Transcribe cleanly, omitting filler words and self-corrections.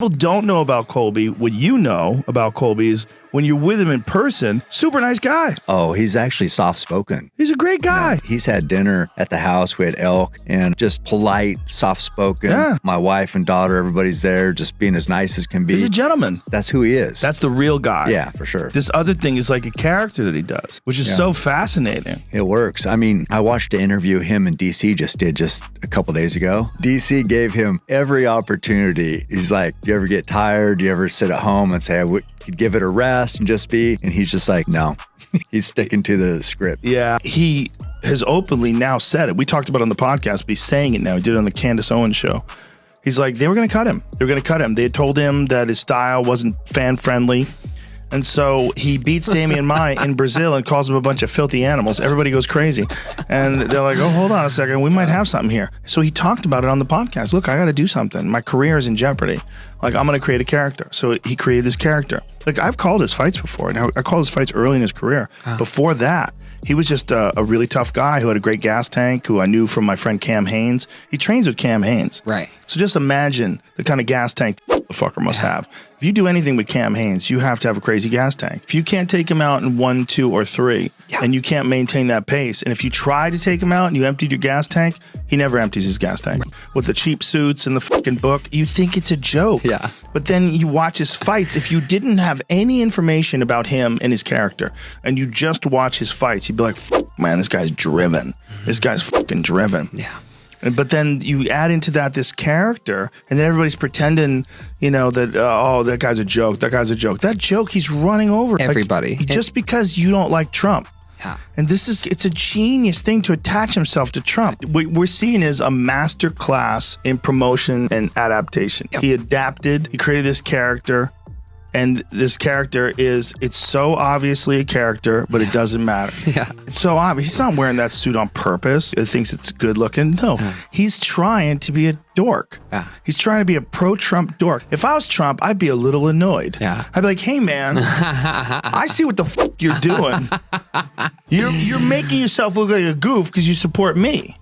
People don't know about Colby. What you know about Colby is when you're with him in person, super nice guy. Oh, he's actually soft-spoken. He's a great guy. Yeah, he's had dinner at the house. We had elk and just polite, soft-spoken. Yeah. My wife and daughter, everybody's there just being as nice as can be. He's a gentleman. That's who he is. That's the real guy. Yeah, for sure. This other thing is like a character that he does, which is so fascinating. It works. I mean, I watched the interview him and DC just did just a couple days ago. DC gave him every opportunity. He's like, do you ever get tired? Do you ever sit at home and say, I could give it a rest and just be? And he's just like, no. He's sticking to the script. Yeah, he has openly now said it. We talked about it on the podcast, but he's saying it now. He did it on the Candace Owens show. He's like, they were going to cut him. They were going to cut him. They had told him that his style wasn't fan-friendly. And so he beats Damian Maia in Brazil and calls him a bunch of filthy animals. Everybody goes crazy. And they're like, oh, hold on a second. We might have something here. So he talked about it on the podcast. Look, I got to do something. My career is in jeopardy. Like, I'm going to create a character. So he created this character. Like, I've called his fights before. And I called his fights early in his career. Before that, he was just a really tough guy who had a great gas tank, who I knew from my friend Cam Haines. He trains with Cam Haines. Right. So just imagine the kind of gas tank the fucker must have. If you do anything with Cam Haines, you have to have a crazy gas tank. If you can't take him out in 1, 2, or 3, and you can't maintain that pace, and if you try to take him out and you emptied your gas tank, he never empties his gas tank. With the cheap suits and the fucking book, you think it's a joke. Yeah. But then you watch his fights. If you didn't have any information about him and his character, and you just watch his fights, you'd be like, fuck, man, this guy's driven. This guy's fucking driven. Yeah. But then you add into that this character, and then everybody's pretending, you know, that, oh, that guy's a joke. That guy's a joke. That joke, he's running over everybody. Like, just because you don't like Trump. Yeah. And it's a genius thing to attach himself to Trump. What we're seeing is a master class in promotion and adaptation. Yep. He adapted, he created this character. And this character it's so obviously a character, but it doesn't matter. Yeah. It's so obvious. He's not wearing that suit on purpose. He thinks it's good looking. No, he's trying to be a dork. Yeah. He's trying to be a pro-Trump dork. If I was Trump, I'd be a little annoyed. Yeah. I'd be like, hey, man, I see what the fuck you're doing. You're making yourself look like a goof because you support me.